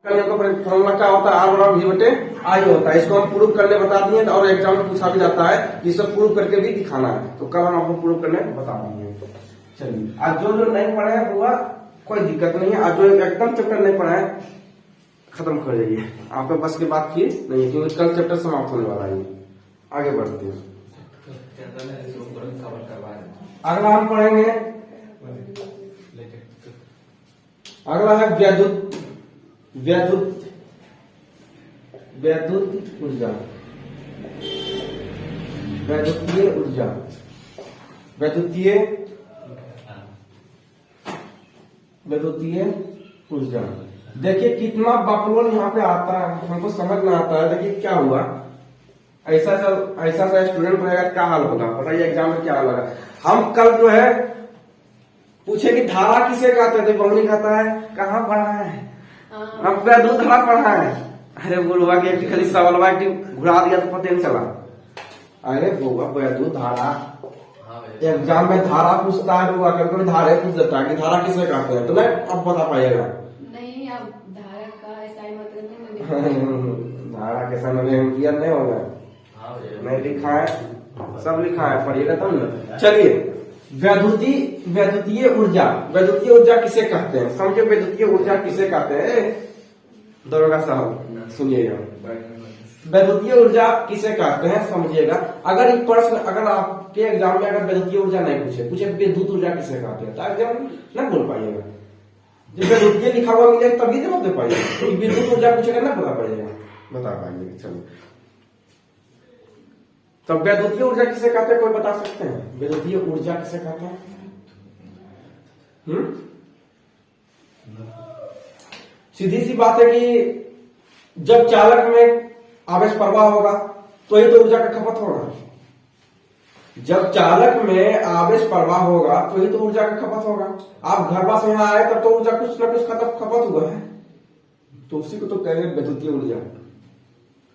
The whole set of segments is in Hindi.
फॉर्मूला क्या होता है, आर बराबर वी बटे आई होता है। इसको हम प्रूव करने बता दिए और एग्जाम में पूछा भी जाता है, इसको प्रूव करके भी दिखाना है। तो कल हम आपको प्रूव करने बता देंगे। चलिए, आज जो जो नहीं पढ़े हैं हुआ कोई दिक्कत नहीं है। आज जो एकदम चैप्टर नहीं पढ़ा है खत्म कर जाइए, आपके बस की बात की नहीं है, क्योंकि कल चैप्टर समाप्त होने वाला है। आगे बढ़ते हैं, अगला हम पढ़ेंगे, अगला है वैद्युत वैद्युत वैद्युत ऊर्जा, वैद्युतीय ऊर्जा, वैद्युतीय वैद्युतीय ऊर्जा। देखिए कितना बकलोल यहाँ पे आता है, हमको समझ में आता है। देखिए क्या हुआ, ऐसा सा स्टूडेंट रहेगा क्या हाल होगा, बताइए एग्जाम में क्या हाल होगा। हम कल जो है पूछे कि धारा किसे कहते थे, बहुनी कहता है, कहाँ पढ़ा है, अब वैद्युत धारा पढ़ा है। अरे बोलवा के खाली सवाल घुरा दिया तो पता नहीं चला। अरे बोगा वैद्युत धारा, एग्जाम में धारा पूछता है, बोगा कभी धारा पूछ देता है कि धारा किसे कहते हैं, तो नहीं अब बता पाइएगा। नहीं, अब धारा का ऐसा ही मतलब नहीं धारा के समय में क्लियर नहीं होगा, नहीं लिखा है, सब लिखा है, पढ़िएगा तब ना। चलिए, वैद्युतीय ऊर्जा, वैद्युतीय ऊर्जा किसे कहते हैं, समझे वैद्युतीय ऊर्जा किसे कहते हैं। दरोगा साहब सुनिएगा, वैद्युतीय ऊर्जा किसे कहते हैं समझिएगा। अगर एक प्रश्न, अगर आपके एग्जाम में अगर वैद्युतीय ऊर्जा नहीं पूछे विद्युत ऊर्जा किसे कहते हैं, तो एग्जाम नहीं बोल पाइएगा। जब वैद्युतीय लिखा हुआ मिलेगा तभी जवाब दे पाइएगा, तो विद्युत ऊर्जा पूछेगा ना बता पाइएगा, बता पाइएगा। चलो, तो वैद्युतीय ऊर्जा किसे कहते हैं, कोई बता सकते हैं वैद्युतीय ऊर्जा किसे कहते हैं। सीधी सी बात है कि जब चालक में आवेश प्रवाह होगा तो ही तो ऊर्जा का खपत होगा। जब चालक में आवेश प्रवाह होगा तो ही तो ऊर्जा का खपत होगा। आप घर पास यहाँ आए तब तो ऊर्जा कुछ न कुछ खपत हुआ है, तो उसी को तो कहेंगे वैद्युतीय ऊर्जा।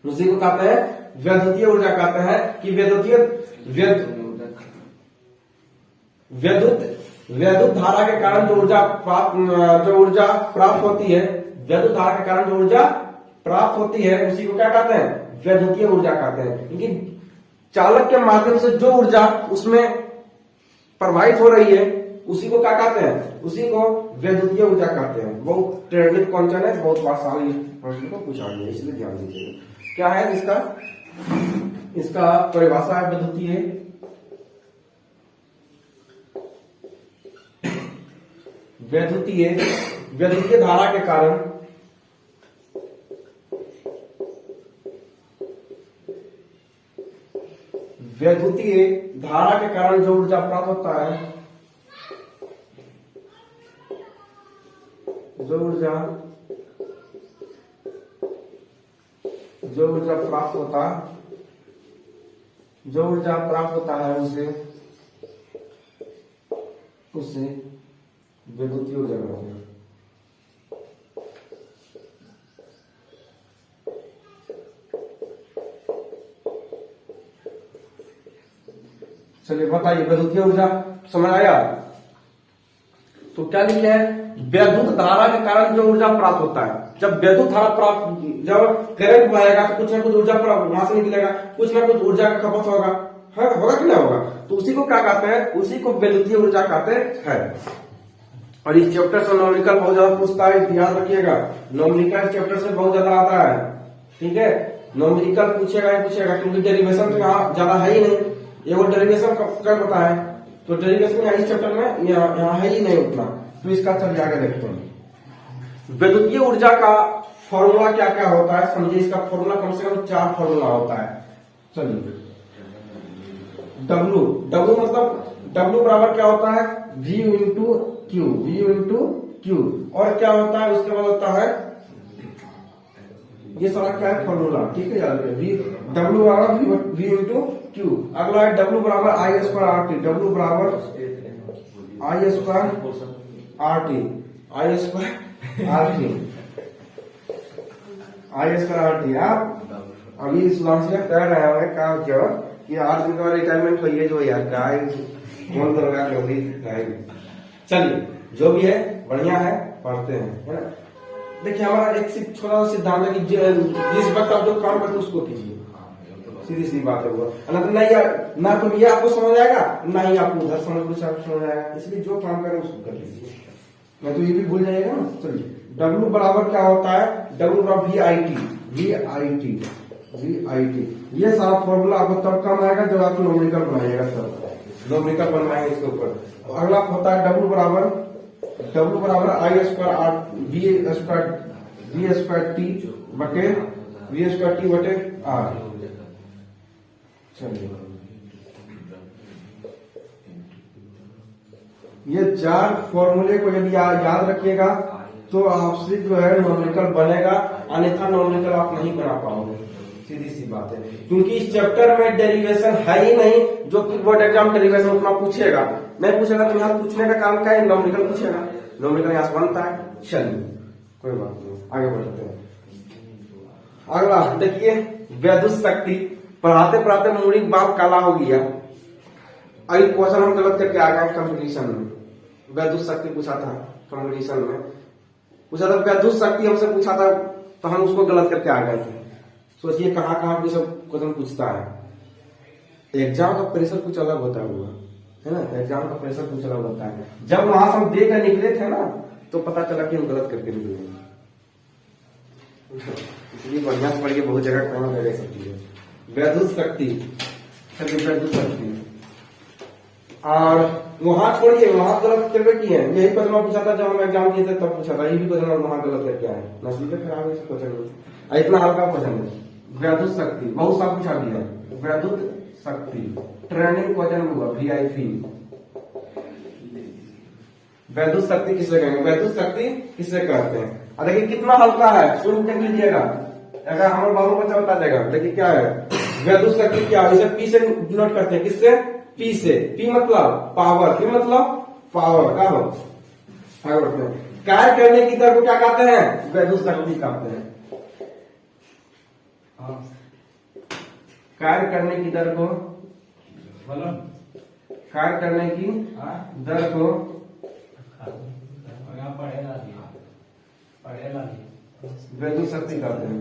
उसी को कहते हैं वैद्युतीय ऊर्जा। कहते हैं कि वैद्युत धारा के कारण जो ऊर्जा प्राप्त होती है, वैद्युत धारा के कारण जो ऊर्जा प्राप्त होती है उसी को क्या कहते हैं, वैद्युतीय ऊर्जा कहते हैं। क्योंकि चालक के माध्यम से जो ऊर्जा उसमें प्रवाहित हो रही है उसी को क्या कहते हैं, उसी को वैद्युतीय ऊर्जा कहते हैं। बहुत ट्रेंडिंग क्वेश्चन है, बहुत बार साल प्रश्न को पूछा गया, इसलिए ध्यान दीजिएगा। क्या है इसका परिभाषा है वैद्युतीय वैद्युतीय धारा के कारण वैद्युतीय धारा के कारण जो ऊर्जा प्राप्त होता है, जो ऊर्जा प्राप्त होता है उसे वैद्युतीय ऊर्जा कहते हैं। चलिए बताइए, वैद्युतीय ऊर्जा समझ आया। तो क्या लिखे हैं, वैद्युत धारा के कारण जो ऊर्जा प्राप्त होता है। जब वैद्युत धारा जब करंट बहेगा तो कुछ ना कुछ ऊर्जा वहां से निकलेगा, कुछ ना कुछ ऊर्जा का खपत होगा, होगा कि नहीं होगा। तो उसी को क्या कहते हैं, उसी को वैद्युतीय ऊर्जा कहते हैं। और इस चैप्टर से नॉमिकल बहुत ज्यादा पूछता है, ध्यान रखिएगा। नॉमिकल चैप्टर से बहुत ज्यादा आता है, ठीक है। नॉमिकल पूछेगा ही पूछेगा, क्योंकि डेरिवेशन तो यहाँ ज्यादा है ही नहीं। ये वो डेरिवेशन कर पता है, तो डेरिवेशन इस चैप्टर में यहाँ है ही नहीं उतना। तो इसका चल आगे देखते हैं। वैद्युतीय ऊर्जा का फॉर्मूला क्या क्या होता है समझिए। इसका फॉर्मूला कम से कम 4 फॉर्मूला होता है। चलिए, W मतलब बराबर क्या होता है, V इंटू क्यू। और क्या होता है उसके बाद होता है, ये सारा क्या है फॉर्मूला, ठीक है याद रखिए। W बराबर V इंटू क्यू। अगला है W बराबर I square R T. W बराबर I square R T, I square R T. आप अभी सुधांशु कह रहे होंगे क्या कि आज दिन का रिटायरमेंट हुई है जो यार का कौन दरोगा नौकरी। चलिए, जो भी है बढ़िया है, पढ़ते हैं, है ना। देखिए हमारा एक छोटा सा सिद्धांत है कि जिस वक्त आप जो काम करते हो उसको कीजिए, सीधी सी बात है वो। ना तो ये आपको समझ आएगा, ना ही आपको उधर कुछ आपको समझ आएगा, इसलिए जो काम करें उसको कर लीजिए, मैं तो ये भी भूल जाएगा ना। चलिए W बराबर क्या होता है, W बराबर VIT, ये सारा फॉर्मूला आपको तब काम आएगा जब आप न्यूमेरिकल बनाइएगा, तब न्यूमेरिकल बनवाएंगे इसके ऊपर। अगला होता है W बराबर I square R V square T बटे R। चलिए ये 4 फॉर्मूले को यदि याद रखिएगा तो आपसे जो है न्यूमेरिकल बनेगा, अन्यथा न्यूमेरिकल आप नहीं बना पाओगे, सीधी सी बात है। क्योंकि इस चैप्टर में डेरिवेशन है ही नहीं, जो कि बोर्ड एग्जाम डेरिवेशन उतना पूछेगा नहीं, पूछेगा तो यहाँ पूछने का काम क्या है, न्यूमेरिकल पूछेगा, न्यूमेरिकल यहाँ से बनता है। चलिए कोई बात नहीं, आगे बढ़ते हैं। अगला देखिए वैद्युत शक्ति, पढ़ाते पढ़ाते मूड़ी बाप काला हो गया। अभी क्वेश्चन हम गलत करके आ गए कंपटीशन में, वैद्युत शक्ति पूछा था कंपटीशन में, पूछा था वैद्युत शक्ति हमसे पूछा था, तो हम उसको गलत करके आ गए थे। सोचिए कहाँ कहाँ भी सब क्वेश्चन पूछता है। एग्जाम का प्रेशर कुछ अलग होता है ना, एग्जाम का प्रेशर कुछ अलग होता है। जब वहां से हम दे कर निकले थे ना, तो पता चला कि हम गलत करके निकले, इसलिए बढ़िया से पढ़िए, बहुत जगह काम कर सकती है। वैद्युत शक्ति, वैद्युत शक्ति, और वहां छोड़िए, वहां गलत करके किए हैं। यही क्वेश्चन पूछा था जब हम एग्जाम दिए थे, तब पूछा था, ये भी क्वेश्चन वहां गलत करके आए, नसीबे खराब है इस क्वेश्चन। इतना हल्का क्वेश्चन है वैद्युत शक्ति, बहुत सा पूछा गया है। वैद्युत शक्ति ट्रेनिंग क्वेश्चन हुआ VIP। वैद्युत शक्ति किसे कहेंगे, वैद्युत शक्ति किसे कहते हैं। देखिए कितना हल्का है, शुरू कर लीजिएगा, अगर हमारे बाबू बच्चा बता देगा। देखिए क्या है वैद्युत शक्ति, क्या है, इसे P से डिनोट करते हैं, किससे, P से। P मतलब पावर, P मतलब पावर का हो, कार्य करने की दर को क्या कहते हैं, वैद्युत शक्ति कहते हैं। कार्य करने की दर को, कार्य करने की दर को वैद्युत शक्ति कहते हैं।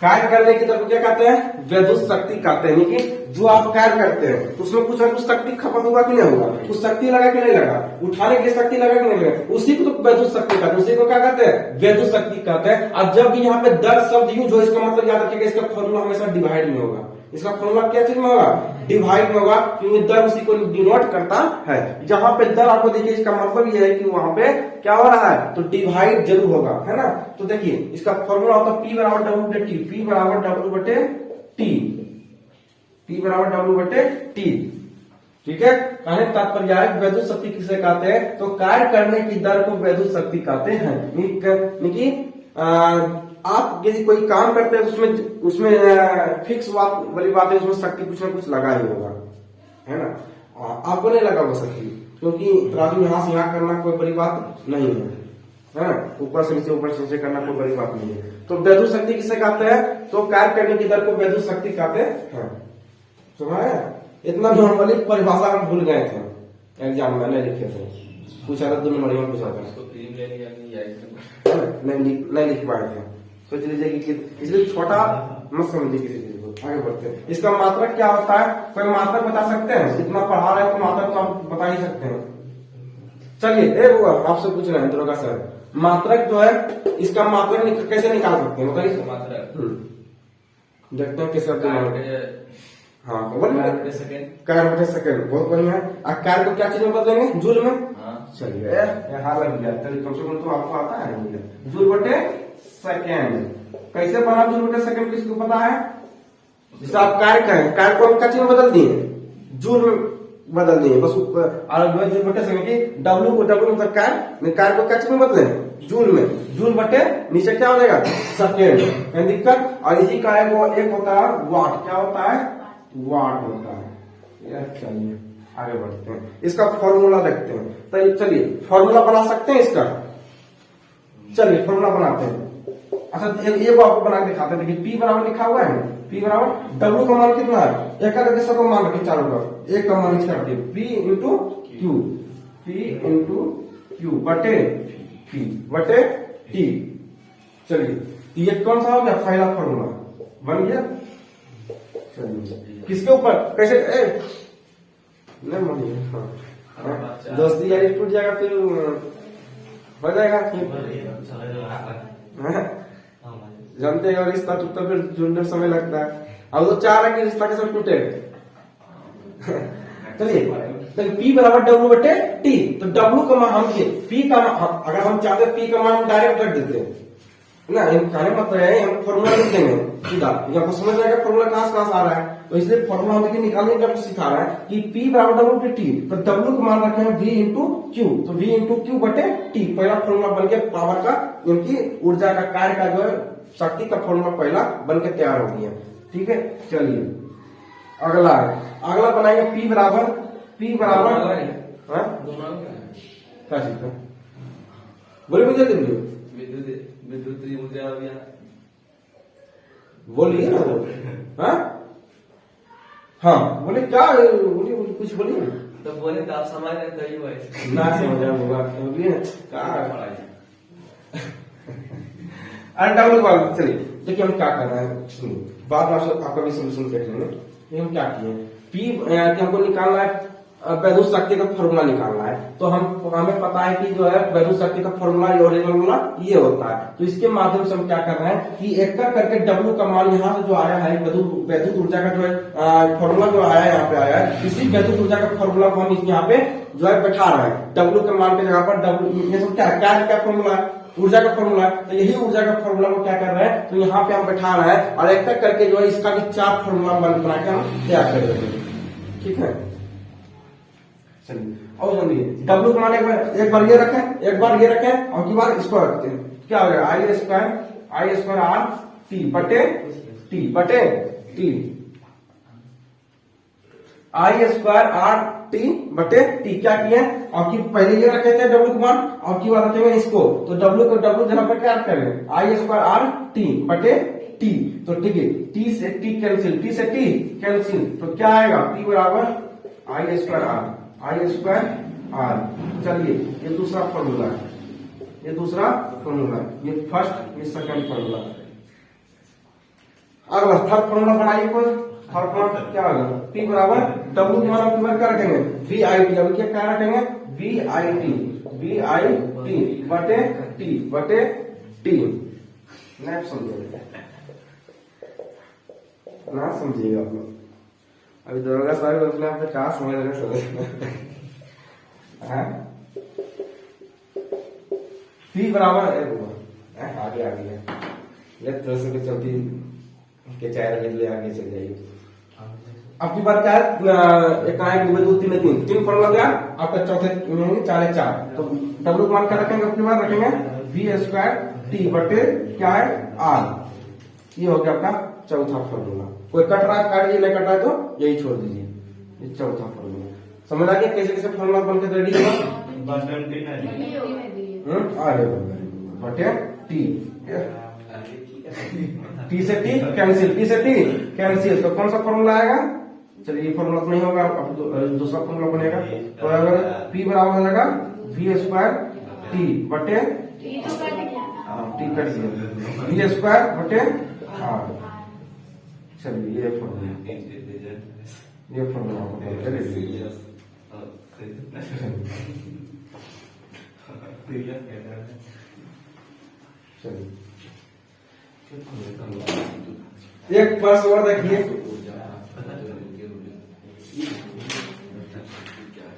कार्य करने की तरफ क्या कहते हैं, वैद्युत शक्ति कहते हैं। कि जो आप कार्य करते हैं उसमें कुछ ना कुछ शक्ति खपत होगा कि नहीं होगा, कुछ शक्ति लगा कि नहीं लगा, उठाने के लिए शक्ति लगा कि नहीं लगा, उसी को तो वैद्युत शक्ति कहते हैं, उसी को क्या कहते हैं, वैद्युत शक्ति कहते हैं। और जब भी यहाँ पे दर शब्द यूज हो, इसका मतलब याद रखिएगा, इसका फॉर्मूला हमेशा डिवाइड में होगा। इसका फॉर्मूला क्या चीज में होगा, डिवाइड में होगा, क्योंकि दर उसी को डिनोट करता है। जहां पे दर आपको देखिए, इसका मतलब यह है कि वहां पे क्या हो रहा है, तो डिवाइड जरूर होगा, है ना। तो देखिए इसका फॉर्मूला होता है P बराबर W बटे T, P बराबर W बटे T, P बराबर W बटे T। ठीक है, कहने का तात्पर्य है वैद्युत शक्ति किसे कहते हैं, तो कार्य करने की दर को वैद्युत शक्ति कहते हैं। आप यदि कोई काम करते हैं तो उसमें फिक्स वाली बात है, उसमें शक्ति कुछ ना कुछ लगा ही होगा, है ना। आपको नहीं लगा वो शक्ति, क्योंकि राजू यहाँ से यहाँ करना कोई बड़ी बात नहीं है, है ना, ऊपर से नीचे करना कोई बड़ी बात नहीं है। तो वैद्युत शक्ति किसे कहते हैं, तो कार्य करने की दर को वैद्युत शक्ति कहते हैं। सुना, इतना नॉर्मली परिभाषा हम भूल गए थे, एग्जाम में नहीं लिखे थे, पूछा था 2 नंबर में पूछा था, नहीं लिख पाए थे। सोच लीजिए कि इसलिए छोटा मत समझिए किसी चीज को, आगे बढ़ते हैं। इसका मात्रक क्या होता है, कोई मात्रक बता सकते हैं, इतना पढ़ा रहे हैं तो मात्रक तो आप बता ही सकते हैं। चलिए वो आपसे पूछ रहे हैं दुर्गा सर, मात्रक जो है, इसका मात्रक कैसे निकाल सकते हैं, बताइए। मात्रक देखते हैं कैसे, हाँ कार्य बटे सेकेंड, बहुत बढ़िया है। कार्य को क्या चीज में बदलेंगे, जूल में। चलिए हार लग गया, चलिए कम से कम तो आपको आता है। जूल बटे सेकेंड कैसे बना, जूल बटे सेकेंड किसको पता है, जैसे आप कार्य कहें, कार्य को हम क्या चीज में बदल दिए, जूल में बदल दिए बस। और जूल बटे सेकेंड की W को W मतलब कार्य को क्या चीज में बदले, जूल में, जूल बटे नीचे क्या हो जाएगा, सेकेंड, दिक्कत। और इसी का एक होता है वाट, क्या होता है, वाट होता है। चलिए आगे बढ़ते हैं, इसका फॉर्मूला देखते हैं। तो चलिए फॉर्मूला बना सकते हैं इसका, चलिए फॉर्मूला बनाते हैं। अच्छा ये को आपको बना के दिखाते हैं। देखिए P बराबर लिखा हुआ है, P बराबर W का मान कितना है, एक करके सबको मान रखिए चारों तरफ, एक का मान इसका रखिए P into Q, P into Q बटे P बटे T। चलिए ये कौन सा हो गया, पहला फॉर्मूला बन गया। चलिए किसके ऊपर कैसे नहीं मानिए, हाँ दोस्ती यारी टूट जाएगा फिर हो जाएगा जानते हैं, रिश्ता टूटता फिर जुड़ने समय लगता है। अब तो चाह रहा है कि रिश्ता कैसे टूटे। चलिए तो P बराबर W बटे T, तो W का मान हम P का अगर हम चाहते P का मान डायरेक्ट रख देते हैं ना, कहने मतलब है हम फॉर्मूला लिख देंगे सीधा, आपको समझ जाएगा फॉर्मूला कहां से आ रहा है। तो इसलिए फॉर्मूला हम देखिए निकालने का सिखा रहा है कि P बराबर W बटे T, तो W का मान रखे हैं V इंटू क्यू, तो V इंटू क्यू बटे T। पहला फॉर्मूला बन के पावर का, इनकी ऊर्जा का, कार्य का जो है शक्ति का फॉर्मूला पहला बन के तैयार हो गया। ठीक है चलिए अगला बनाएंगे P बराबर क्या चीज का बोले मुझे विद्युत ऊर्जा बोलिए ना वो, हाँ बोले क्या बोलिए कुछ बोलिए तो बोले तो आप समझ रहे तो ही वैसे ना समझ होगा बोलिए क्या। अरे डब्ल्यू बाल चलिए देखिए हम क्या कर रहे हैं, सुनिए बाद में आपका भी सोल्यूशन देख लेंगे। ये हम क्या किए P कि हमको निकालना है वैद्युत शक्ति का फॉर्मूला निकालना है, तो हमें पता है कि जो है वैद्युत शक्ति का फॉर्मूला ओरिजिनल वाला ये होता है। तो इसके माध्यम से हम क्या कर रहे हैं कि एक करके W का मान यहाँ से जो आया है वैद्युत ऊर्जा का जो है फॉर्मूला जो आया है यहाँ पे आया है, इसी वैद्युत ऊर्जा का फॉर्मूला को हम यहाँ पे जो है बैठा रहे हैं। W के मान की जगह पर W, ये सब क्या फॉर्मूला है, ऊर्जा का फॉर्मूला है, तो यही ऊर्जा का फॉर्मूला को क्या कर रहे हैं, तो यहाँ पे हम बैठा रहे हैं और एक करके जो है इसका भी 4 फॉर्मूला बना के हम तैयार कर देंगे। ठीक है और समझिए W का मान एक बार ये रखें, एक बार ये रखें और की बार इसको रखते हैं, क्या हो गया आई स्क्वायर आर टी बटे T I square R T बटे टी। क्या किए और की पहले ये रखे थे W का मान और की बार रखेंगे इसको, तो W जगह पर क्या करेंगे आई स्क्वायर आर टी बटे टी। तो ठीक है टी से टी कैंसिल, तो क्या आएगा P बराबर आई स्क्वायर आर। चलिए ये दूसरा फॉर्मूला है, ये फर्स्ट ये सेकंड फॉर्मूला। अगला थर्ड फॉर्मूला बनाइए कोई, थर्ड फॉर्मूला क्या होगा P बराबर W मान हम क्या रखेंगे वी आई टी, अब क्या रखेंगे वी आई टी बटे टी। नहीं समझिएगा आप लोग, अभी दरोगा साहब अपने आप में क्या समझ रहे P बराबर आगे ले थोड़ा सा चलती के चाय ले आगे चल जाइए। आपकी बात क्या है, एक 3 फॉर्मूला क्या आपका, चौथे में 4 तो W मान क्या रखेंगे, आपकी बार रखेंगे V स्क्वायर टी बटे क्या है R। ये हो गया आपका चौथा फॉर्मूला। कोई कट रहा है काटिए, नहीं कट रहा है तो यही छोड़ दीजिए। ये चौथा फॉर्मूला समझ आ गया कैसे फॉर्मूला बन के रेडी होगा। आगे बटे टी से टी कैंसिल, तो कौन सा फॉर्मूला आएगा, चलिए ये फॉर्मूला तो नहीं होगा, अब दूसरा फॉर्मूला बनेगा। तो अगर P बराबर हो जाएगा V स्क्वायर टी बटे टी कट दिया V स्क्वायर बटे R। चलिए ये फॉर्मूला एक प्रश्न और देखिए,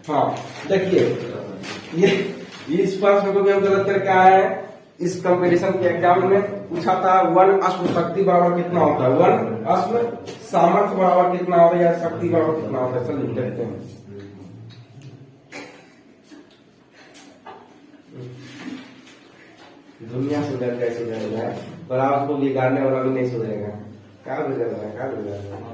हाँ देखिए ये इस प्रश्न को भी हम गलत करके आए हैं। इस कंपटीशन के एग्जाम में पूछा था 1 अश्व शक्ति बराबर कितना होता है, 1 अश्व सामर्थ्य बराबर कितना होता है या शक्ति बराबर कितना होता है। चलिए देखते हैं। दुनिया सुधर गई सुधर है, पर आपको बिगाड़ने वाला भी नहीं सुधरेगा। क्या बिगड़ रहा है, क्या बिगड़ रहा है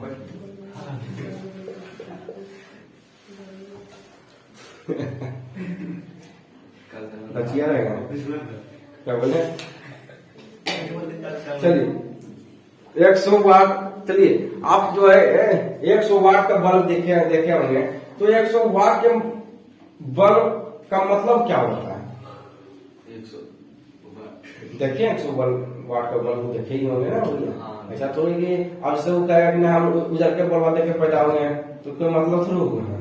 बचिया रहेगा, क्या बोले चलिए 100 वाट, चलिए आप जो है 100 वाट का बल्ब देखे होंगे, तो 100 वाट के बल्ब का मतलब क्या होता है? 100 देखिए 100 वाट का बल्ब देखे ही होंगे ना भैया। हाँ। ऐसा थोड़ी कि अब से वो कहेगा कि हम उजर के बल्ब देखे पैदा हुए हैं, तो कोई मतलब थोड़ा हुआ है?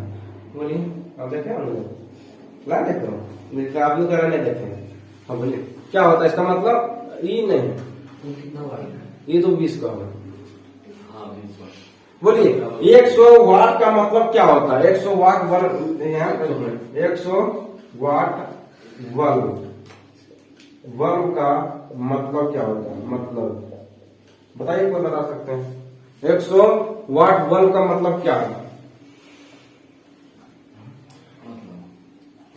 बोलिए, आप देखे होंगे ना? देखो आप लोग नहीं देखे। हाँ बोलिए, क्या होता है इसका मतलब? ये नहीं, वो कितना वाट है? ये तो 20 का होगा। हाँ 20 वाट। बोलिए 100 वाट का मतलब क्या होता है? 100 वाट बल्ब, यहाँ 100 वाट बल्ब का मतलब क्या होता है? मतलब बताइए, कोई बता सकते हैं? 100 वाट बल्ब का मतलब क्या है?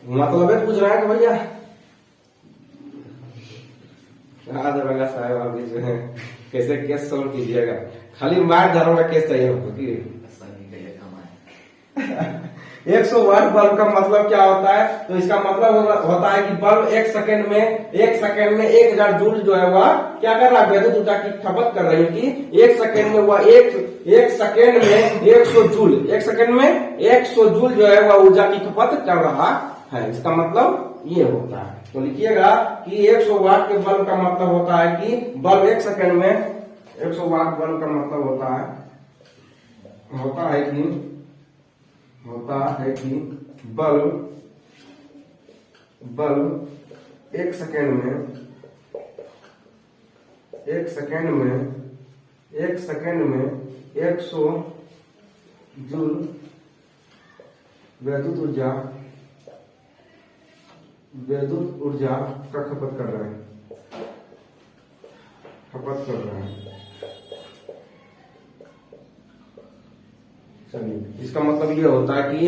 मतलब है पूछ रहा है कि भैया दरोगा साहब अभी जो है कैसे केस सोल्व कीजिएगा? खाली मार धरोगा केस चाहिए हमको कि सही का ये काम है। 100 वाट बल्ब का मतलब क्या होता है? तो इसका मतलब होता है कि बल्ब 1 सेकंड में 1000 जूल जो है वह क्या कर रहा है? विद्युत ऊर्जा की खपत कर रही है कि 1 सेकंड में वह एक सेकंड में 100 जूल, 1 सेकंड में 100 जूल जो है वह ऊर्जा की खपत कर रहा है। इसका मतलब ये होता है। तो लिखिएगा कि 100 वाट के बल्ब का मतलब होता है कि बल्ब 1 सेकंड में 100 वाट बल्ब का मतलब होता है कि बल्ब 1 सेकंड में 100 जूल विद्युत ऊर्जा का खपत कर रहा है। चलिए, इसका मतलब ये होता है कि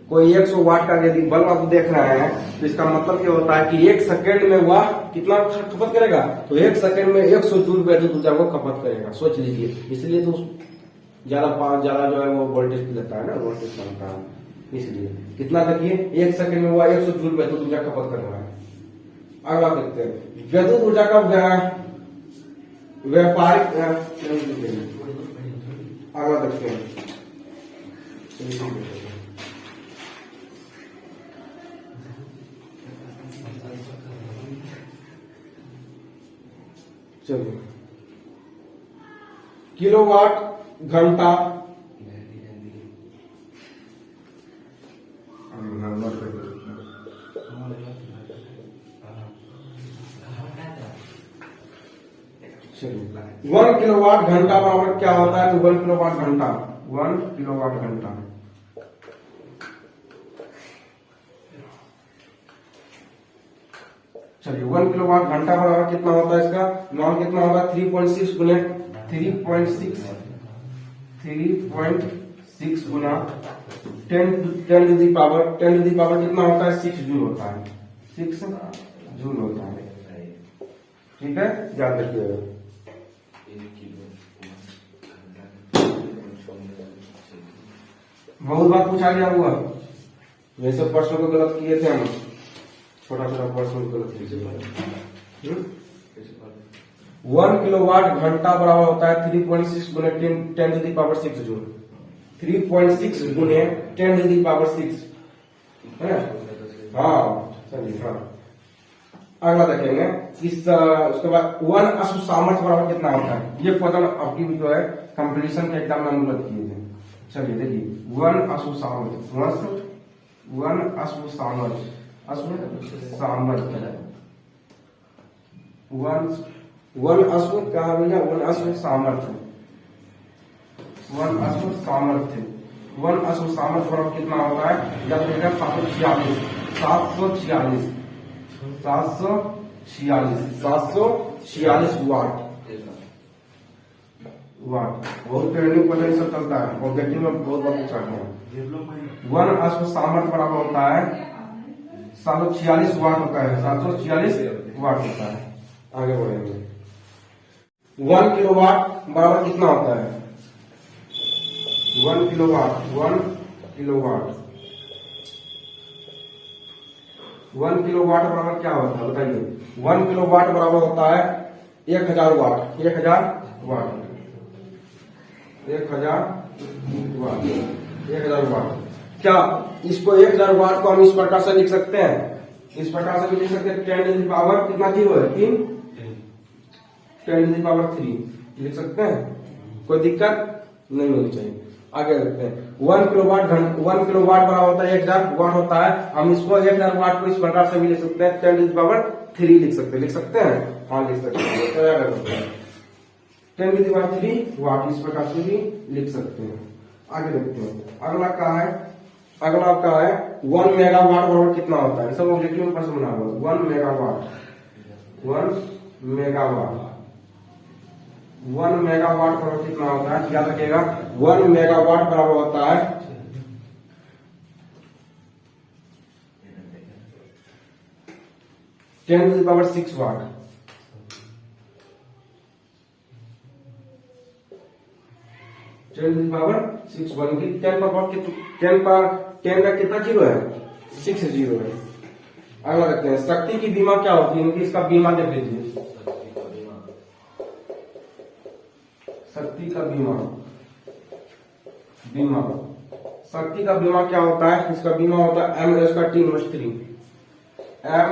कोई 100 वाट का यदि बल्ब आप देख रहे हैं, तो इसका मतलब ये होता है कि 1 सेकंड में वह कितना खपत करेगा? तो 1 सेकंड में 100 जूल विद्युत ऊर्जा को खपत करेगा। सोच लीजिए, इसलिए तो ज्यादा जो है वो वोल्टेज देता है ना, वोल्टेज बनता है। इसलिए कितना देखिए, 1 सेकंड में वह 100 जूल विद्युत ऊर्जा खपत कर रहा है। अगला देखते हैं, विद्युत ऊर्जा का व्यापारिक। अगला देखते हैं, चलिए किलोवाट घंटा, चलिए 1 किलोवाट घंटा बराबर क्या होता है? तो 1 किलोवाट घंटा चलिए 1 किलोवाट घंटा बराबर कितना होता है? इसका मान कितना होगा? 3.6 गुना 10 टू दी पावर कितना होता है? 6 जूल होता है। 6 जूल होता है। ठीक है, याद रखिएगा। बहुत बार पूछा गया हुआ, ये सब प्रश्नों को गलत किए थे हम, छोटा प्रश्न गलत किए। 1 किलोवाट घंटा बराबर होता है 3.6 गुने 10 टू दी पावर 6 जूल। 3.6 गुने 10 टू दी पावर 6 है। हाँ चलिए, हाँ अगला देखेंगे। उसके बाद 1 अश्व सामर्थ्य बराबर कितना होता है? ये क्वेश्चन आपकी जो है कंपटीशन के एग्जाम में गलत किए थे। चलिए देखिए 1 अश्व सामर्थ्य 1 अश्व सामर्थ्य 1 अश्व कहा भैया? 1 अश्व सामर्थ्य 1 अश्व सामर्थ्य बराबर कितना होता है? या तो 746 वाट। बहुत ट्रेनिंग क्वेश्चन सब चलता है, ऑब्जेक्टिव में बहुत बार पूछा गया। 1 अश्व सामर्थ्य बराबर होता है 746 वाट होता है। 746 वाट होता है। आगे बढ़ेंगे। 1 किलोवाट बराबर कितना होता है? 1 किलोवाट 1 किलोवाट बराबर क्या होता है? बताइए। 1 किलोवाट बराबर होता है 1000 वाट, 1000 वाट, 1000 वाट, 1000 वाट। क्या इसको 1000 वाट को हम इस प्रकार से लिख सकते हैं, इस प्रकार से भी लिख सकते हैं। 10 टू द पावर कितना जीरो है, 3, 10 टू द पावर 3 लिख सकते हैं, कोई दिक्कत नहीं होनी चाहिए। आगे देखते हैं 1 किलोवाट 1 किलोवाट बड़ा होता है 1000 वाट होता है। हम इसको 1000 वाट को इस प्रकार से भी लिख सकते हैं, 10 टू द पावर 3 लिख सकते हैं, हाँ लिख सकते हैं। तो क्या कर सकते हैं 10 टू द पावर 3 वाट इस प्रकार से भी लिख सकते हैं। आगे देखते हैं अगला क्या है, अगला क्या है 1 मेगावाट बराबर कितना होता है, सब ऑब्जेक्टिव में प्रश्न बना हुआ। 1 मेगावाट, 1 मेगावाट, 1 मेगावाट बराबर कितना होता है, याद रखिएगा 1 मेगावाट बराबर होता है 10 to the power 6 watt. 10 to the power 6 watt की 10 पर 10 का कितना जीरो है, 6 जीरो है। अगला देखते हैं शक्ति की बीमा क्या होती है, इनकी इसका बीमा देख लीजिए। शक्ति का बीमा, बीमा शक्ति का बीमा क्या होता है, इसका बीमा होता है M L square T inverse 3, M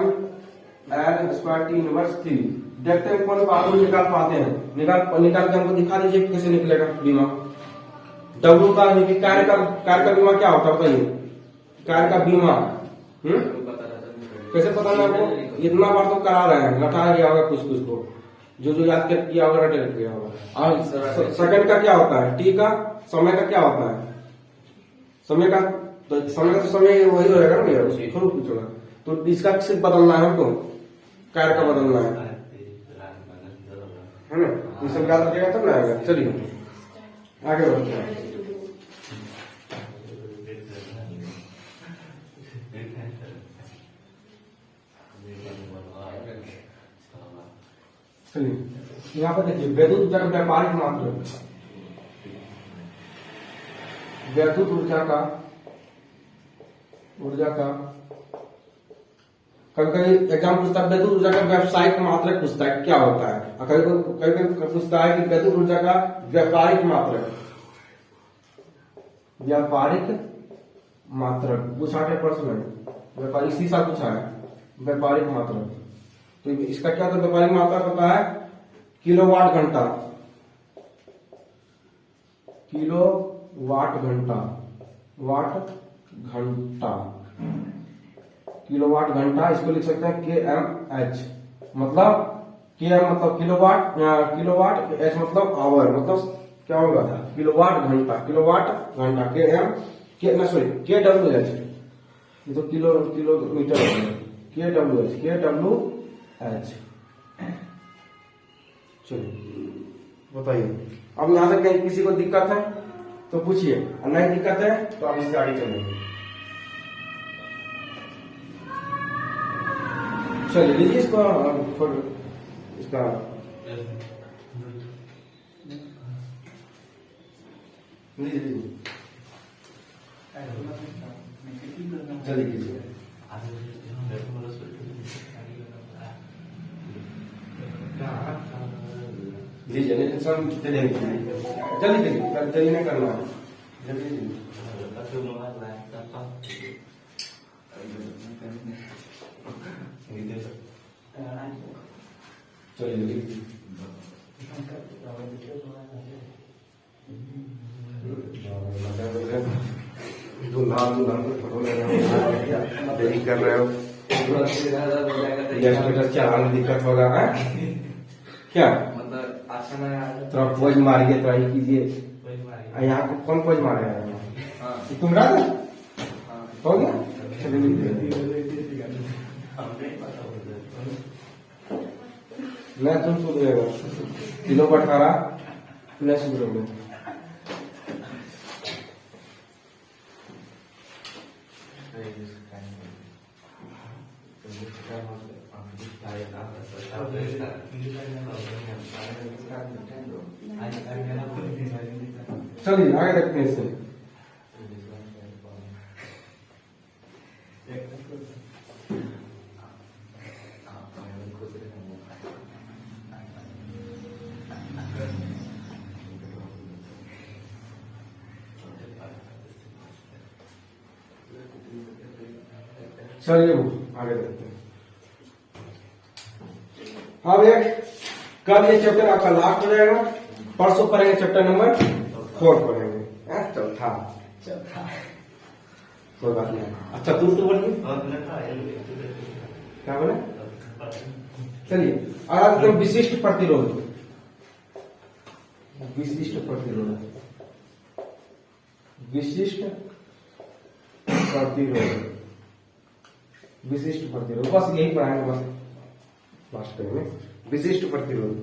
L square T inverse 3। देखते हैं कौन बात निकाल पाते हैं, निकाल के हमको दिखा दीजिए कैसे निकलेगा बीमा। डब्ल्यू का कार्य का बीमा क्या होता है बताइए, कार्य का बीमा कैसे पता नहीं आपको, इतना बार तो करा रहे हैं, रटा गया होगा कुछ कुछ को, जो याद कर किया होगा रटे किया होगा। और सेकंड का क्या होता है, टी का समय का क्या होता है, समय का तो समय वही रहेगा ना भैया, उसकी थोड़ा कुछ होगा। तो इसका सिर्फ बदलना है हमको, कार्य का बदलना है ना, ये सब याद रखिएगा तब ना आएगा। चलिए आगे बढ़ते हैं। चलिए यहाँ पर देखिए विद्युत ऊर्जा का व्यापारिक मात्रा, विद्युत ऊर्जा का कभी कभी एग्जाम पूछता है विद्युत ऊर्जा का व्यावसायिक मात्रक पूछता है क्या होता है, और कभी पूछता है कि विद्युत ऊर्जा का व्यापारिक मात्रक, व्यापारिक मात्रक पूछा है प्रश्न में, व्यापारिक इसी साल पूछा है व्यापारिक मात्रक। तो इसका क्या होता है, व्यापारिक मात्रक होता है किलोवाट घंटा, किलोवाट घंटा, वाट घंटा, किलोवाट घंटा। इसको लिख सकते हैं के एम एच, मतलब के एम मतलब किलोवाट, किलोवाट एच मतलब आवर, मतलब क्या होगा किलोवाट घंटा, किलोवाट घंटा, के एम के सॉरी के डब्ल्यू एच, ये तो किलोमीटर, के डब्ल्यू एच, के डब्ल्यू एच। चलिए बताइए, अब यहां तक कहीं किसी को दिक्कत है तो पूछिए, और नहीं दिक्कत है तो आप इससे आगे चलेंगे। चलिए लीजिए इसको, इसका लीजिए जल्दी कीजिए, लीजिए नहीं सब जल्दी जल्दी नहीं करना है, जल्दी चलिए धूमधाम को फोटो ले रहे हो, देरी कर रहे हो, स्टेटस चलाने दिक्कत होगा है क्या, मतलब अच्छा ना थोड़ा पोज मारिए, थोड़ा ही कीजिए। यहाँ को कौन पोज मारे हैं, तुम रहा हो गया। मैं तुम सुधरेगा किलो बटकारा नहीं सुधरोगे। चलिए आगे देखते हैं इससे। चलिए आगे देखते हैं। अब एक कल ये चैप्टर आपका लास्ट हो जाएगा, परसों पढ़ेंगे चैप्टर नंबर 4 पढ़ेंगे, चौथा। कोई बात नहीं। अच्छा तुम तो बोलिए क्या बोले। चलिए आज हम विशिष्ट प्रतिरोध, विशिष्ट प्रतिरोध, विशिष्ट प्रतिरोध, विशिष्ट प्रतिरोध, बस यही पढ़ाएंगे, बस लास्ट करेंगे। विशिष्ट प्रतिरोध,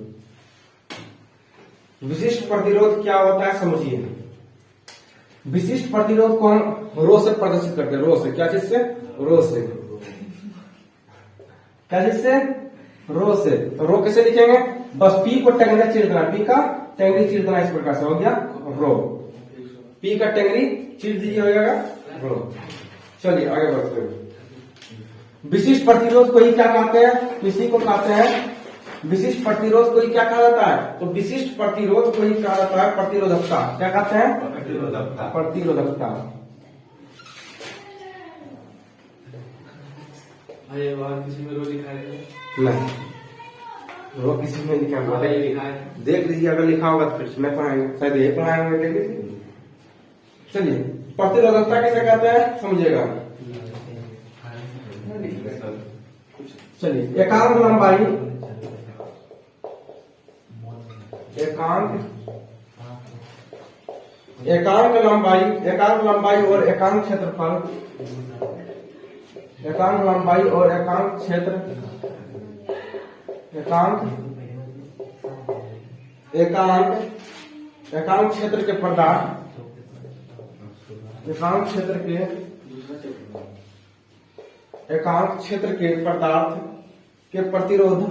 विशिष्ट प्रतिरोध क्या होता है समझिए। विशिष्ट प्रतिरोध को हम रो से प्रदर्शित करते हैं, रो से, क्या चीज से, रो से, क्या चीज से, रो से। रो कैसे लिखेंगे, बस पी को टेंगरी चीर देना, पी का टेंगरी चीर देना, इस प्रकार से हो गया रो, पी का टेंगरी चीर दीजिए, हो जाएगा रो। चलिए आगे बढ़ते हैं। विशिष्ट प्रतिरोध को ही क्या कहते हैं, किसी को कहते हैं विशिष्ट प्रतिरोध को ही क्या कहा जाता है, तो विशिष्ट प्रतिरोध को ही कहा जाता है प्रतिरोधकता। क्या कहते हैं, प्रतिरोधकता, प्रतिरोधकता। किसी में रो लिखा है नहीं, रो किसी में लिखा है, देख लीजिए, अगर लिखा होगा तो फिर मैं पढ़ाएंगे, शायद ये पढ़ाएंगे, देख लीजिए। चलिए प्रतिरोधकता किसे कहते हैं समझिएगा। चलिए एकांक लंबाई, एकांक लंबाई और एकांक क्षेत्रफल, एकांक लंबाई और एकांक क्षेत्र, एकांक क्षेत्र के पदार्थ, एकांक क्षेत्र के पदार्थ के प्रतिरोध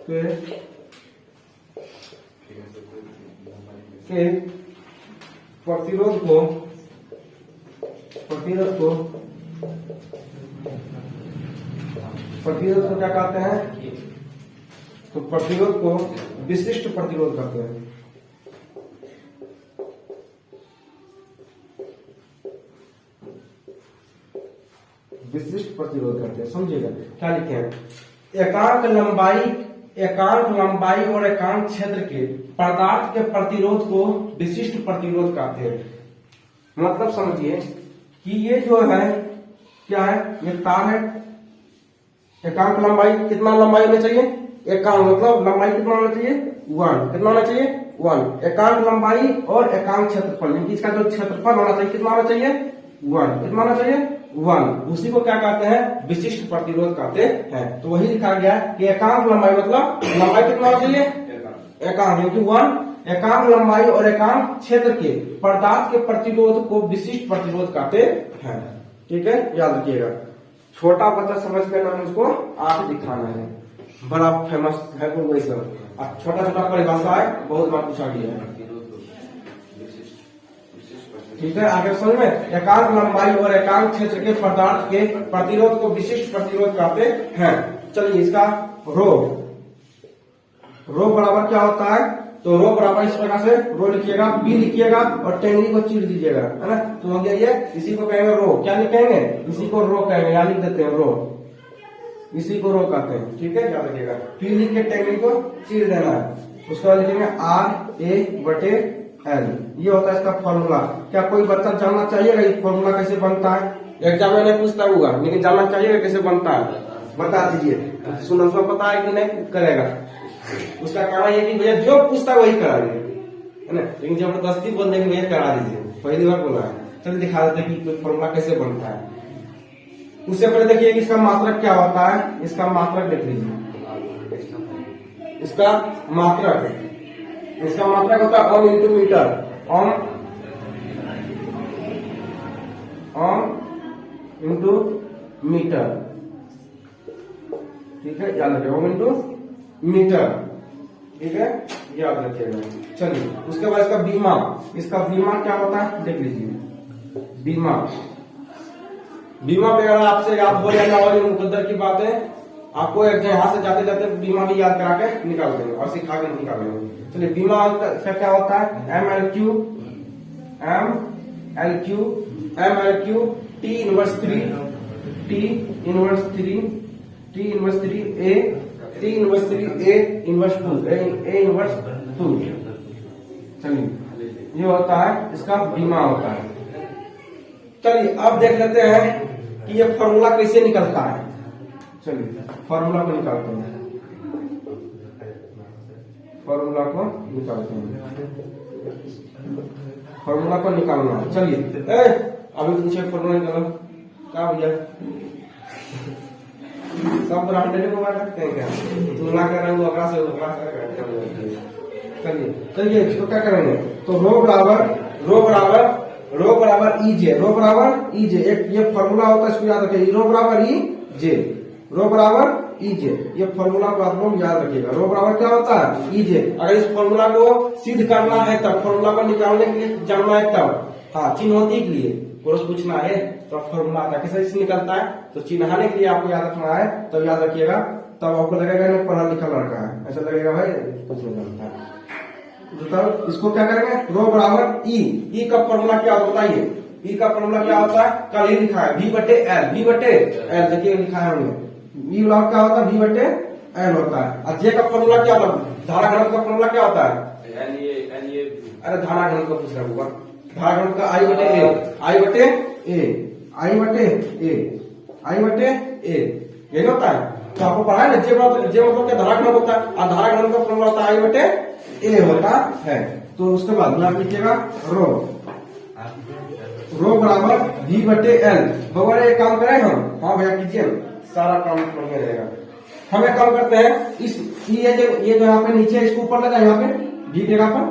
के प्रतिरोध को क्या कहते हैं, तो प्रतिरोध को विशिष्ट प्रतिरोध कहते हैं। विशिष्ट प्रतिरोध करते हैं, समझिएगा क्या लिखे हैं। एकांक लंबाई और एकांक क्षेत्र के पदार्थ के प्रतिरोध को विशिष्ट प्रतिरोध कहते हैं। मतलब समझिए कि ये जो है क्या है, ये तार है, एकांक लंबाई कितना लंबाई होना चाहिए, एकांक मतलब लंबाई कितना होना चाहिए, 1, कितना होना चाहिए 1। एकांक लंबाई और एकांक क्षेत्रफल, इसका जो क्षेत्रफल होना चाहिए कितना होना चाहिए 1, कितना होना चाहिए 1। उसी को क्या कहते हैं, विशिष्ट प्रतिरोध कहते हैं। तो वही लिखा गया कि एकांक लंबाई मतलब लंबाई कितना होना चाहिए, एकांक क्योंकि 1। एकांक लंबाई और एकांक क्षेत्र के पदार्थ के प्रतिरोध को विशिष्ट प्रतिरोध कहते हैं। ठीक है, याद रखिएगा। छोटा बच्चा समझ कर ना मुझको आंख दिखाना है, बड़ा फेमस है वो वही सब। अब छोटा छोटा परिभाषा है, बहुत बार पूछा गया है। ठीक है, आगे समझ में। एकांक लंबाई और एकांक क्षेत्र के पदार्थ के प्रतिरोध को विशिष्ट प्रतिरोध कहते हैं। चलिए इसका रो बराबर क्या होता है, तो रो बराबर इस प्रकार से रो लिखिएगा, बी लिखिएगा और टेंगरी को चीर दीजिएगा, है ना। तो हो गया ये, इसी को कहेंगे रो, क्या लिखेंगे, इसी को रो कहेंगे, या लिख देते हैं रो, इसी को रो कहते हैं। ठीक है, याद रखिएगा। पी लिख के टेंगरी को चीर देना है, उसके बाद लिखेंगे RA/L। ये होता है इसका फॉर्मूला। क्या कोई बच्चा जानना चाहिएगा ये फॉर्मूला कैसे बनता है, एग्जाम में नहीं पूछता होगा, लेकिन जानना चाहिएगा कैसे बनता है, बता दीजिए। सुनो, उसको पता है कि नहीं करेगा, उसका कारण ये कि भैया जो पूछता है वही करा दीजिए, है ना। लेकिन जबरदस्ती बोल देंगे भैया करा दीजिए, पहली बार बोला है। चलिए दिखा देते हैं कि फॉर्मूला कैसे बनता है। उससे पहले देखिए कि इसका मात्रक क्या होता है, इसका मात्रक देख लीजिए, इसका मात्रक होता है ohm into metre, ohm into metre. ठीक है, याद रखिए, ओम इंटू मीटर। ठीक है, याद रखिएगा। चलिए उसके बाद इसका बीमा क्या होता है देख लीजिए। बीमा पे अगर आपसे याद हो जाएगा और मुकद्दर की बात है, आपको यहाँ से जाते जाते बीमा भी याद करा के निकाल देंगे और सिखा के निकालेंगे। चलिए बीमा का क्या होता है, MLQ M I Q T inverse 3 T inverse 3 T inverse 3 A T inverse 3 A inverse 2 A inverse 2। चलिए ये होता है इसका बीमा होता है। चलिए अब देख लेते हैं कि ये फॉर्मूला कैसे निकलता है। चलिए फॉर्मूला को निकालते हैं, फॉर्मूला को निकालते हैं, फॉर्मूला को निकालना। चलिए अभी पीछे फॉर्मूला निकालो क्या भैया, सब ब्रांडेड को बांट सकते हैं क्या? तुलना कर रहे हो से चलिए इसको क्या करेंगे, तो रो बराबर ई जे एक ये फॉर्मूला होता है, इसको याद रखिए। रो बराबर ई जे, रो बराबर ई जे, ये फॉर्मूला को आप लोग याद रखिएगा। रो बराबर क्या होता है ई जे। अगर इस फॉर्मूला को सिद्ध करना है तब, फॉर्मूला को निकालने के लिए जानना है तब, हाँ चिन्होती के लिए कोर्स पूछना है तो फॉर्मूला आता है कैसे इससे निकलता है, तो चिन्हाने के लिए आपको याद रखना है तब याद रखिएगा, तब आपको लगेगा नहीं पढ़ा लिखा लड़का है, ऐसा लगेगा भाई कुछ नहीं जानता है। तो इसको क्या करेंगे, रो बराबर ई का फॉर्मूला क्या होता है, ई का फॉर्मूला क्या होता है कल ही लिखा है V बटे एल, देखिए लिखा है हमने। ई ब्लॉक क्या होता है V बटे एल होता है। और जे का फॉर्मूला क्या होता है, धारा घनत्व का फॉर्मूला क्या होता है, अरे धारा घनत्व का पूछ रहा होगा, धारा घनत्व का आई बटे ए यही होता है। तो आपको पढ़ा है ना, जे मतलब क्या धारा घनत्व होता है, और धारा घनत्व का फॉर्मूला होता है आई बटे ए होता है। तो उसके बाद में आप लिखिएगा रो बराबर V बटे एल। बगैर एक काम करें हम, हाँ भैया कीजिए, सारा काम बढ़िया रहेगा। हम एक काम करते हैं, इस ये जो यहाँ पे नीचे इसको ऊपर ले जाए, यहाँ पे V की जगह पर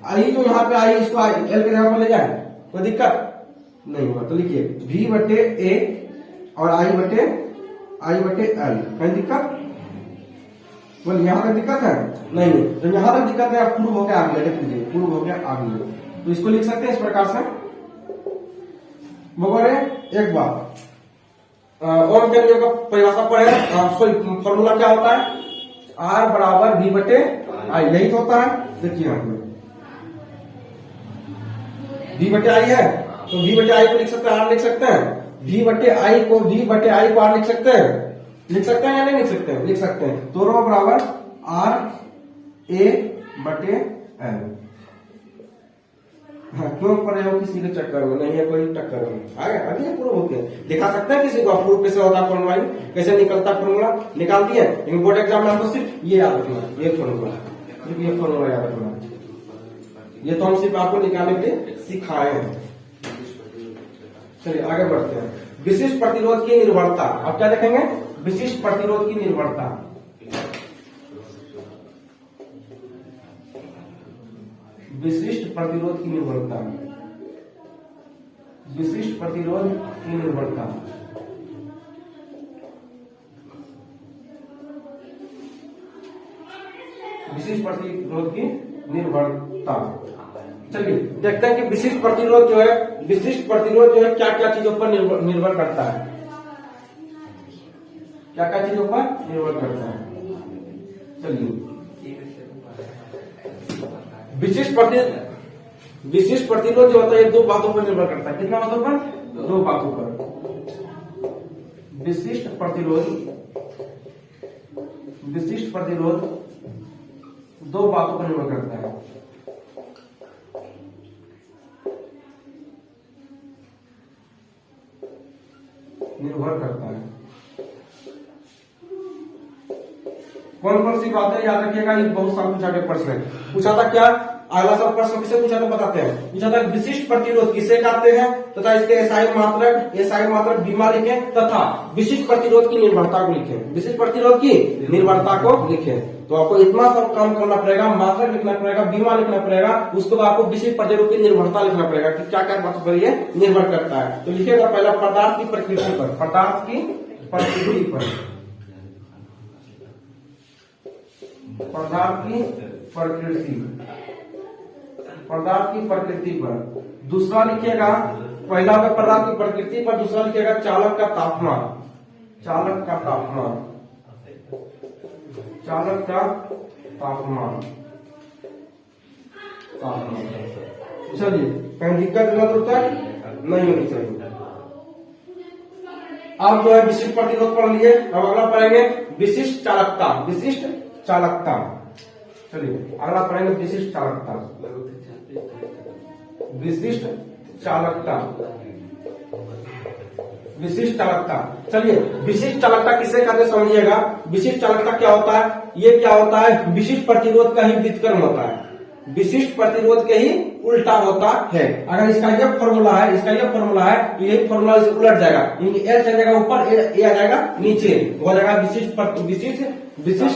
आई, जो यहाँ पे आई इसको एल के जगह पर ले जाए, कोई दिक्कत नहीं होगा। तो लिखिए V बटे ए और आई बटे एल, कहीं दिक्कत बोल, यहाँ तक दिक्कत है नहीं, तो यहाँ तक दिक्कत है आप प्रूव होकर आ गया, कीजिए प्रूव होकर आ गया। तो इसको लिख सकते हैं इस प्रकार से। मगर एक बात और के नियम का परिभाषा पढ़े, फॉर्मूला क्या होता है, आर बराबर V बटे आई, यही तो होता है। देखिए यहाँ पे V बटे आई है, तो V बटे आई को लिख सकते हैं, आर लिख सकते हैं। V बटे आई को आर लिख सकते हैं या नहीं लिख सकते हैं, लिख सकते हैं। तो रो बराबर आर ए बटे एल। हाँ क्यों पढ़े हो किसी के चक्कर में, नहीं है कोई टक्कर में, आगे प्रूव होके दिखा सकते हैं किसी को प्रूव कैसे होता है फॉर्मूला, कैसे निकलता फॉर्मूला निकाल दिए। लेकिन बोर्ड एग्जाम में हमको सिर्फ ये याद रखना, ये फॉर्मूला याद रखना, ये तो हम सिर्फ आपको निकालने के लिए सिखाए हैं। चलिए आगे बढ़ते हैं। विशिष्ट प्रतिरोध की निर्भरता, अब क्या देखेंगे, विशिष्ट प्रतिरोध की निर्भरता। विशिष्ट प्रतिरोध की निर्भरता, विशिष्ट प्रतिरोध की निर्भरता। विशिष्ट प्रतिरोध की निर्भरता। चलिए देखते हैं कि विशिष्ट प्रतिरोध जो है क्या क्या चीजों पर निर्भर करता है, क्या क्या चीजों पर निर्भर करता है। चलिए विशिष्ट प्रतिरोध जो होता है दो बातों पर निर्भर करता है। कितना बातों पर, दो बातों पर। विशिष्ट प्रतिरोध दो बातों पर निर्भर करता है। कौन सी बातें याद रखिएगा, ये बहुत साल पूछा गया प्रश्न है। पूछा था क्या, अगला सब प्रश्न किसे पूछा था बताते हैं। पूछा था विशिष्ट प्रतिरोध किसे कहते हैं तथा इसके एसआई मात्रक बीमा लिखें तथा विशिष्ट प्रतिरोध की निर्भरता को लिखें। विशिष्ट प्रतिरोध की निर्भरता को लिखें। तो आपको इतना सब काम करना पड़ेगा, मात्रक लिखना पड़ेगा, बीमा लिखना पड़ेगा, उसके बाद आपको विशिष्ट प्रतिरोध की निर्भरता लिखना पड़ेगा कि क्या क्या बातों पर ये निर्भर करता है। तो लिखिएगा पहला पदार्थ की प्रकृति पर, पदार्थ की प्रकृति पर, पदार्थ की प्रकृति पर। दूसरा लिखिएगा, पहला में पदार्थ की प्रकृति पर, दूसरा लिखिएगा चालक का तापमान, चालक का तापमान, चालक का तापमान। चलिए कहीं दिक्कत न तो तक नहीं होनी चाहिए। अब जो है विशिष्ट प्रतिरोध पढ़ लिए, अब अगला पढ़ेंगे विशिष्ट चालकता। विशिष्ट चालकता, चलिए अगला पढ़ेंगे विशिष्ट चालकता। विशिष्ट चालकता, विशिष्ट चालकता। चलिए विशिष्ट चालकता किसे कहते हैं समझिएगा। विशिष्ट चालकता क्या होता है, ये क्या होता है, विशिष्ट प्रतिरोध का ही व्युत्क्रम होता है, विशिष्ट प्रतिरोध के ही उल्टा होता है। अगर इसका ये फॉर्मूला है, इसका ये फॉर्मूला है, तो यही फॉर्मूला इसे उलट जाएगा, एल चल जाएगा ऊपर, ए आ जाएगा नीचे, हो जाएगा विशिष्ट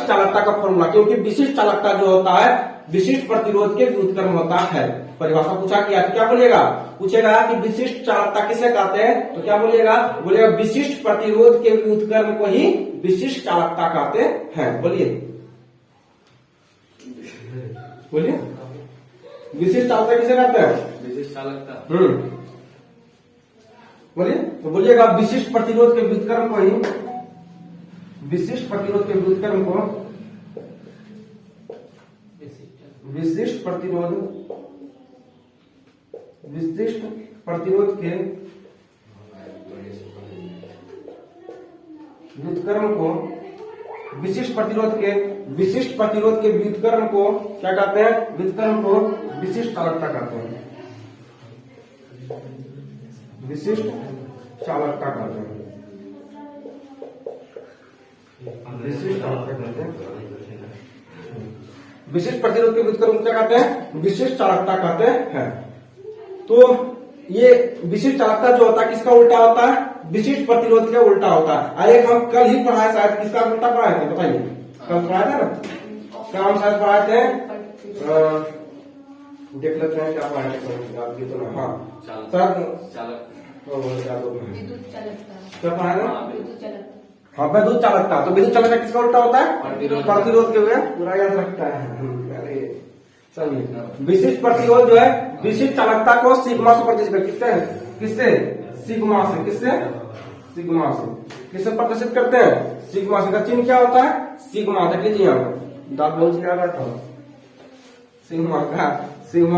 चालकता का फॉर्मूला। क्योंकि विशिष्ट चालकता जो होता है विशिष्ट प्रतिरोध के व्युत्क्रम होता है। परिभाषा पूछा क्या, तो क्या बोलिएगा, पूछेगा कि विशिष्ट चालकता किसे कहते हैं, तो क्या बोलिएगा, बोलिएगा विशिष्ट प्रतिरोध के व्युत्क्रम को ही विशिष्ट चालकता कहते हैं। बोलिए बोलिए, विशिष्ट चालकता किसे कहते हैं, विशिष्ट चालकता। बोलिए, तो बोलिएगा विशिष्ट प्रतिरोध के व्युत्क्रम को ही, विशिष्ट प्रतिरोध के व्युत्क्रम को, विशिष्ट प्रतिरोध के व्युत्क्रम को, विशिष्ट प्रतिरोध के व्युत्क्रम को क्या कहते हैं, व्युत्क्रम को विशिष्ट चालकता कहते हैं, विशिष्ट चालकता कहते हैं, विशिष्ट चालकता कहते हैं। विशिष्ट प्रतिरोध के व्युत्क्रम को क्या कहते हैं, विशिष्ट चालकता कहते हैं। तो ये विशिष्ट चालकता जो होता है किसका उल्टा होता है, विशिष्ट प्रतिरोध के उल्टा होता है। और एक हम कल ही पढ़ाए, शायद किसका उल्टा पढ़ाए थे, बताइए, कल पढ़ाए थे ना, क्या हम शायद पढ़ाए थे, देख लेते हैं क्या पढ़ाए थे, तो ना, हाँ क्या पढ़ाए ना, हाँ विद्युत चालकता। तो विद्युत चालकता किसका उल्टा होता है, प्रतिरोध के हुए, पूरा याद रखता है। अरे चलिए, विशिष्ट प्रतिरोध जो है विशिष्ट चालकता को सिग्मा से प्रदर्शित, किससे सिग्मा से, किससे प्रदर्शित करते हैं, सिग्मा से। का चिन्ह क्या होता है, सिग्मा। देख लीजिए यहाँ पर दांत बहुत ज्यादा था, सिग्मा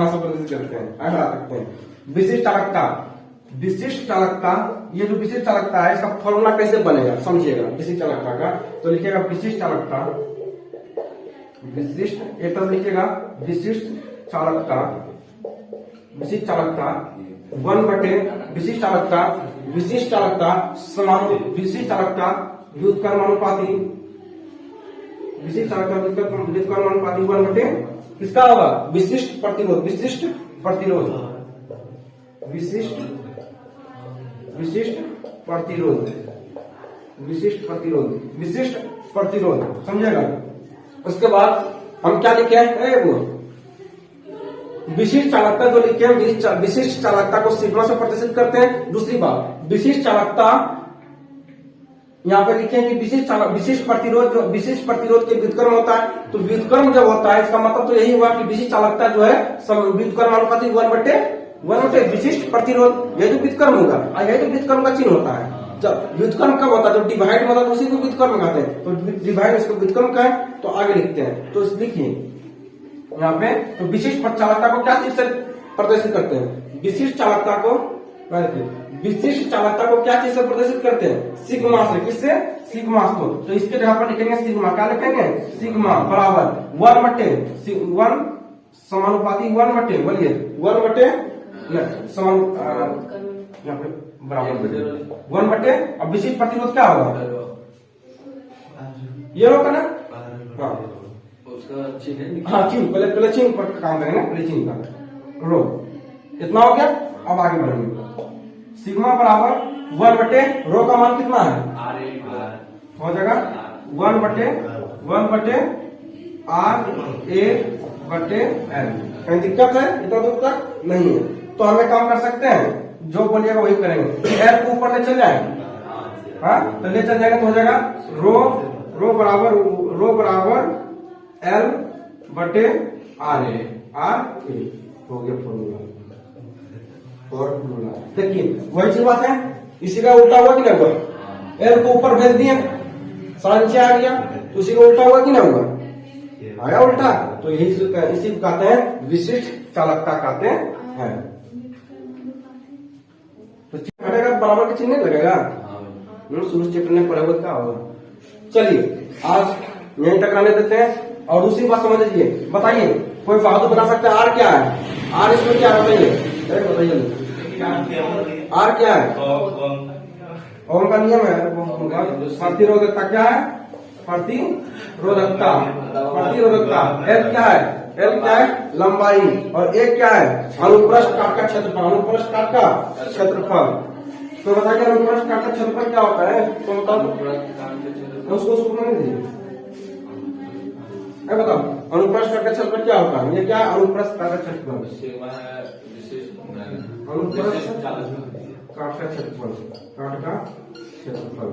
से प्रदर्शित करते हैं, ऐसा रखते हैं। विशिष्ट चालकता, ये जो विशिष्ट चालकता है इसका फॉर्मूला कैसे बनेगा समझिएगा, विशिष्ट चालकता का। तो लिखिएगा विशिष्ट चालकता, एक तरफ लिखिएगा विशिष्ट चालकता 1/, विशिष्ट चालकता व्युत्क्रमानुपाती, विशिष्ट चालकता व्युत्क्रमानुपाती 1/, किसका होगा, विशिष्ट प्रतिरोध, विशिष्ट प्रतिरोध समझेगा। उसके बाद हम क्या लिखे हैं, वो विशिष्ट चालकता जो लिखे हैं, विशिष्ट चालकता को सिग्मा से प्रदर्शित करते हैं। दूसरी बात, विशिष्ट चालकता यहाँ पे लिखे कि विशिष्ट प्रतिरोध के व्युत्क्रम होता है। तो व्युत्क्रम जब होता है इसका मतलब तो यही हुआ कि विशिष्ट चालकता जो है व्युत्क्रम अनुपाती 1/, विशिष्ट प्रतिरोध, यही तो व्युत्क्रम होगा, और यही तो व्युत्क्रम का चिन्ह होता है। जब व्युत्क्रम कब होता है, जब डिवाइड होता है तो उसी को व्युत्क्रम कहते हैं। तो डिवाइड इसको व्युत्क्रम का है, तो आगे लिखते हैं। तो लिखिए यहाँ पे, तो विशिष्ट चालकता को क्या चीज से प्रदर्शित करते हैं, विशिष्ट चालकता को क्या चीज से प्रदर्शित करते हैं, सिग्मा से। किससे, सिग्मा को। तो इसके जगह पर लिखेंगे सिग्मा, क्या लिखेंगे, सिग्मा बराबर 1/1 समानुपाती 1/, बोलिए 1/, यहाँ पे बराबर 1/, अब विशिष्ट प्रतिरोध क्या होगा, ये होगा ना, हाँ उसका चिन्ह, हाँ चिन्ह, पहले चिन्ह पर काम करेंगे, पहले चिन्ह का रो, इतना हो गया। अब आगे बढ़ेंगे, सिग्मा बराबर 1/, रो का मान कितना है, हो जाएगा 1/R A/L। कहीं दिक्कत है, इतना दूर तक नहीं है, तो हमें काम कर सकते हैं, जो बोलिएगा वही करेंगे। एल को ऊपर ले चल जाए, हाँ तो ले चल जाएगा, तो हो जाएगा रो बराबर L/RA, हो गया फॉर्मूला। देखिए वही चीज बात है, इसी का उल्टा हुआ कि नहीं हुआ, एल को ऊपर भेज दिए, सारा नीचे आ गया, तो उसी का उल्टा हुआ कि नहीं हुआ, आया उल्टा। तो यही इसी को कहते हैं विशिष्ट चालकता कहते हैं। तो चिन्ह हटेगा बराबर का चिन्ह नहीं लगेगा। हाँ भाई। शुरू चैप्टर में पढ़ा हुआ क्या होगा। चलिए आज यहीं तक रहने देते हैं और दूसरी बात समझ लीजिए। बताइए कोई फालतू बना सकता है आर क्या है? आर इसमें क्या है बताइए, बताइए आर क्या है? ओम का नियम है। प्रतिरोधकता क्या है? प्रतिरोधकता। प्रतिरोधकता एल क्या है? एल क्या है? लंबाई। और ए क्या है? अनुप्रस्थ काट का क्षेत्रफल। अनुप्रस्थ काट का क्षेत्रफल। तो बताइए अनुप्रस्थ काट का क्षेत्रफल क्या होता है? तो बताओ उसको नहीं दीजिए। बताओ अनुप्रस्थ काट का क्षेत्रफल क्या होता है? ये क्या है? अनुप्रस्थ काट का क्षेत्रफल। अनुप्रस्थ काट का क्षेत्रफल। काट का क्षेत्रफल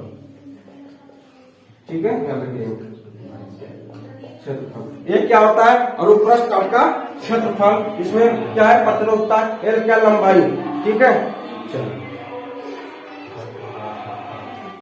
ठीक है, याद रखिए क्षेत्रफल। ये क्या होता है? अनुप्रस्थ काट का क्षेत्रफल। इसमें क्या है? प्रतिरोधकता। एल क्या? लंबाई। ठीक है, चलो।